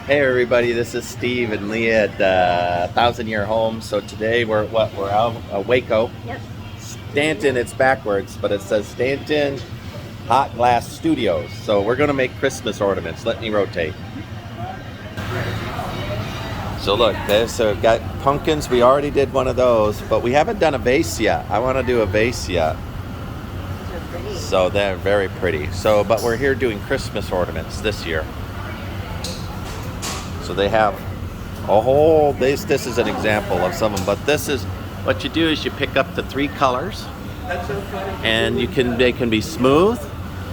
Hey everybody, this is Steve and Leah at 1,000 Year Home. So today we're out Waco. Yep. Stanton, it's backwards, but it says Stanton Hot Glass Studios. So we're gonna make Christmas ornaments. Let me rotate. So look, there's got pumpkins. We already did one of those, but we haven't done a vase yet. I want to do a vase yet. They're pretty. So they're very pretty. So, but we're here doing Christmas ornaments this year. So they have a whole, this is an example of some of them, but this is, what you do is you pick up the 3 colors, and they can be smooth,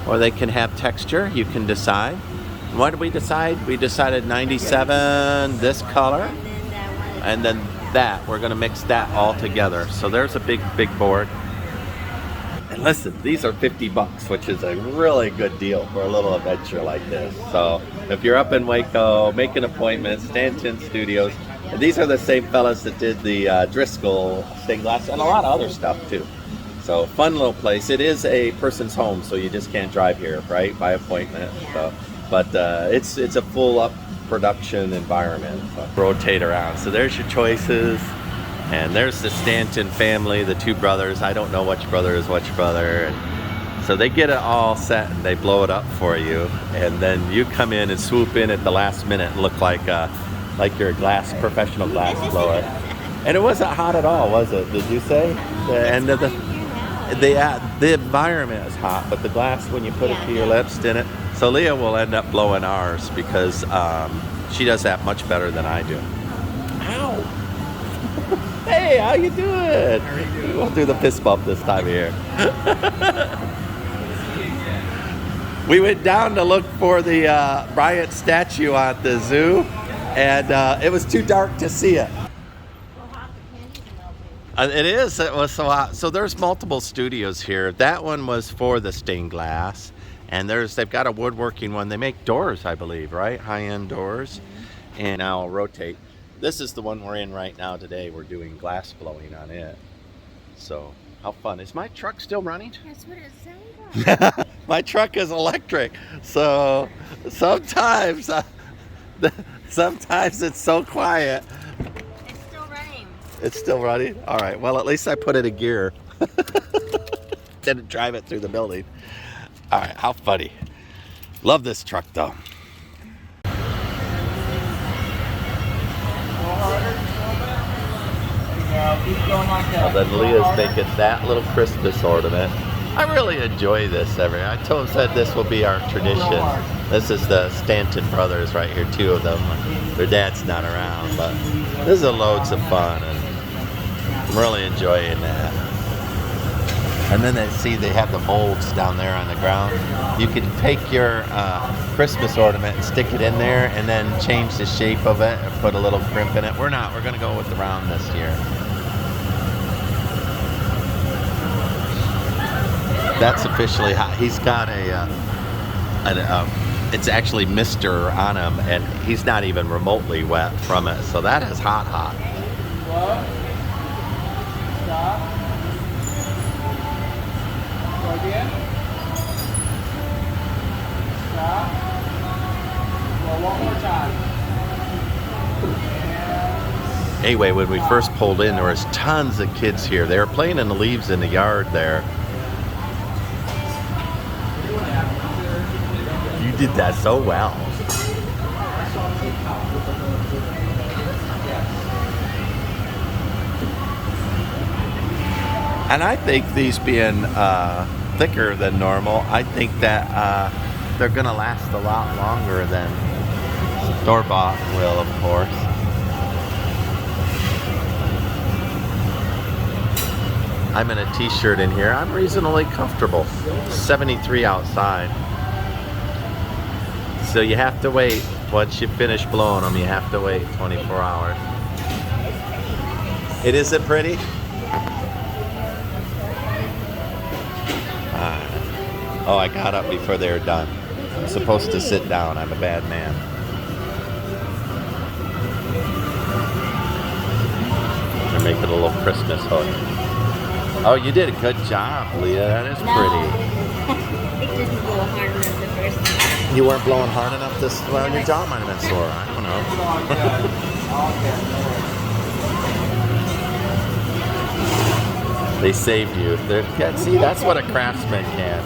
or they can have texture, you can decide. And what did we decide? We decided 97, this color, and then that. We're gonna mix that all together. So there's a big board. And listen, these are $50, which is a really good deal for a little adventure like this. So if you're up in Waco, make an appointment, Stanton Studios. And these are the same fellas that did the Driscoll stained glass and a lot of other stuff too. So fun little place. It is a person's home, so you just can't drive here, right? By appointment. So, but it's a full up production environment. So rotate around. So there's your choices. And there's the Stanton family, the 2 brothers. I don't know which brother is which brother. And so they get it all set and they blow it up for you. And then you come in and swoop in at the last minute and look like you're a professional glass blower. And it wasn't hot at all, was it? Did you say? The environment is hot, but the glass, when you put it to your lips, didn't it? So Leah will end up blowing ours because she does that much better than I do. Ow! Hey, how you doing? How are you doing? We'll do the fist bump this time here. We went down to look for the Bryant statue at the zoo, and it was too dark to see it. It was so hot. So there's multiple studios here. That one was for the stained glass, and they've got a woodworking one. They make doors, I believe, right? High-end doors. And now I'll rotate. This is the one we're in right now today. We're doing glass blowing on it. So, how fun. Is my truck still running? That's what it sounds like. My truck is electric. So, sometimes it's so quiet. It's still running. It's still running? All right. Well, at least I put it in gear. Didn't drive it through the building. All right. How funny. Love this truck, though. Well, then Leah's making that little Christmas ornament. I really enjoy this I said this will be our tradition. This is the Stanton brothers right here, 2 of them. Their dad's not around, but this is loads of fun, and I'm really enjoying that. And then they have the molds down there on the ground. You can take your Christmas ornament and stick it in there, and then change the shape of it and put a little crimp in it. We're going to go with the round this year. That's officially hot. He's got it's actually Mr. on him, and he's not even remotely wet from it. So that is hot. Stop. Go again. Stop. Go one more time. Anyway, when we first pulled in, there was tons of kids here. They were playing in the leaves in the yard there. You did that so well. And I think these being thicker than normal, I think that they're gonna last a lot longer than store-bought will, of course. I'm in a t-shirt in here. I'm reasonably comfortable. 73 outside. So you have to wait. Once you finish blowing them, you have to wait 24 hours. It isn't pretty? Oh, I got up before they were done. I'm supposed to sit down. I'm a bad man. They're making a little Christmas hook. Oh, you did a good job, Leah. That is pretty. It didn't blow harder than the first time. You weren't blowing hard enough this. Well, your jaw might have been sore. I don't know. They saved you. See, that's what a craftsman can.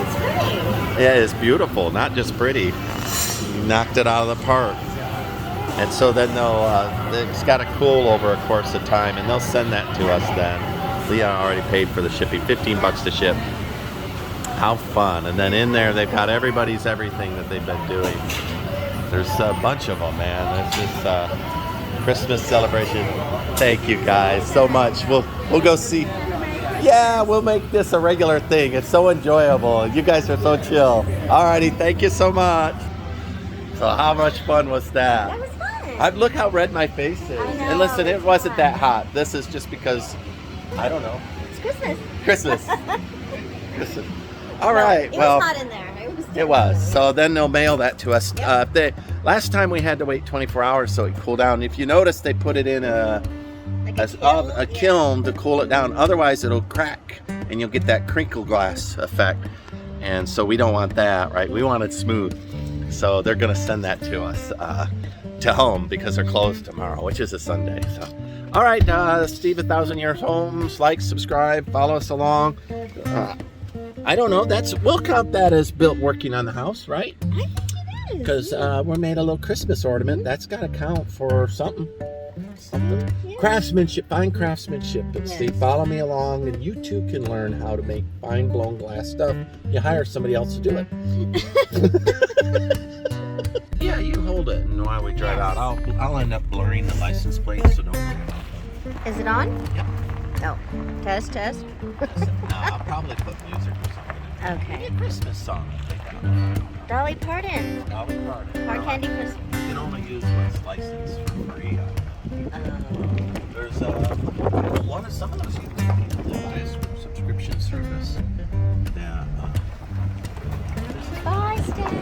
It's pretty. Yeah, it's beautiful, not just pretty. You knocked it out of the park. And so then it's got to cool over a course of time, and they'll send that to us then. Leon already paid for the shipping, $15 to ship. How fun. And then in there, they've got everybody's everything that they've been doing. There's a bunch of them, man. It's this Christmas celebration. Thank you guys so much. We'll go see. Yeah, we'll make this a regular thing. It's so enjoyable. You guys are so chill. Alrighty, thank you so much. So how much fun was that? That was fun. Look how red my face is. I know, And listen, it it's wasn't fun. that hot. This is just because, I don't know. It's Christmas. Christmas. Listen. All right. It Well, was hot in there. it was. So then they'll mail that to us. Last time we had to wait 24 hours so it cooled down. If you notice, they put it in a kiln to cool it down. Otherwise, it'll crack and you'll get that crinkle glass effect. And so we don't want that, right? We want it smooth. So they're going to send that to us to home because they're closed tomorrow, which is a Sunday. So, all right, Steve, 1,000 Years Homes. Like, subscribe, follow us along. I don't know. We'll count that as built working on the house, right? I think it is. Because we made a little Christmas ornament. That's got to count for something. Yeah. Craftsmanship, fine craftsmanship. And Yes. Steve, follow me along, and you too can learn how to make fine blown glass stuff. You hire somebody else to do it. Yeah, you hold it, and while we drive out, I'll end up blurring the license plate, so don't worry about it. Is it on? Yep. Oh. Test. No, I'll probably put music or something. Okay. Maybe a Christmas song. Dolly Parton. Dolly Parton. Hard Candy Christmas. You can only use what's licensed for free. There's some of those you can buy a subscription service. Yeah. Bye, Stan.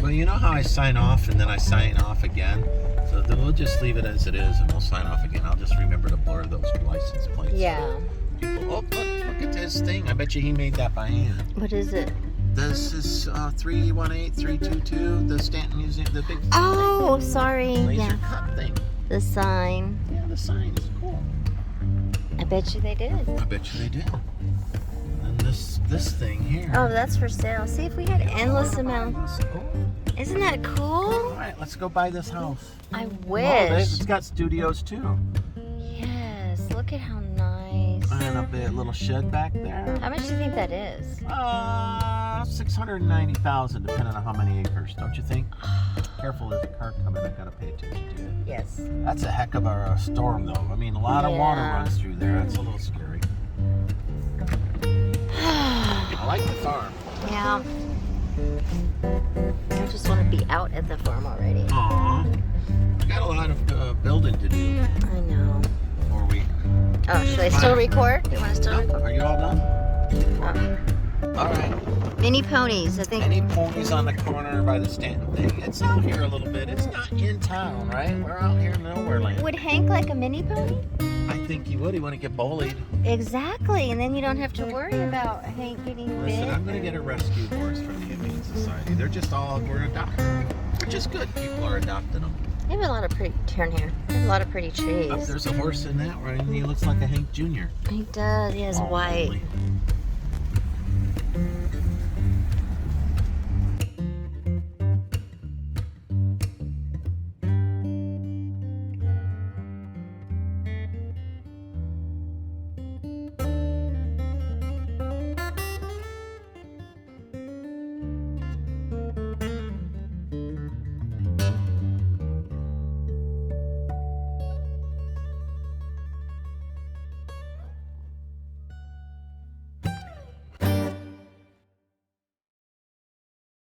Well, you know how I sign off and then I sign off again? So then we'll just leave it as it is and we'll sign off again. I'll just remember to blur those license plates. Yeah. People, look at this thing. I bet you he made that by hand. What is it? This is 318322, the Stanton Museum, the big Oh, sorry. laser Yeah. cut thing. The sign. Yeah, the sign's cool. I bet you they did. I bet you they did. And this thing here. Oh, that's for sale. See if we had endless amounts. Oh. Isn't that cool? All right, let's go buy this house. I Oh, wish. it's got studios too. Yes. Look at how nice. And a little shed back there. How much do you think that is? 690,000, depending on how many acres, don't you think? Careful, there's a car coming. I gotta pay attention to it. Yes. That's a heck of a storm, though. I mean, a lot of water Yeah. runs through there. That's a little scary. I like the farm. Yeah. I just want to be out at the farm already. Aww. We got a lot of building to do I know. before we. Oh, should I still record? You want to still record? Are you all done? All right. Mini ponies, I think. Any ponies on the corner by the Stanton thing? It's out here a little bit. It's not in town, right? We're out here in nowhere land. Would Hank like a mini pony? I think he would. He wouldn't get bullied. Exactly, and then you don't have to worry about Hank getting Listen, bit. I'm going to get a rescue horse from the Humane Society. They're just we're adopting. Which is good. People are adopting them. They have a lot of pretty, turn here. They have a lot of pretty Oh, trees. there's a horse in that one. He looks like a Hank Jr. He does, he has Oh, white. really?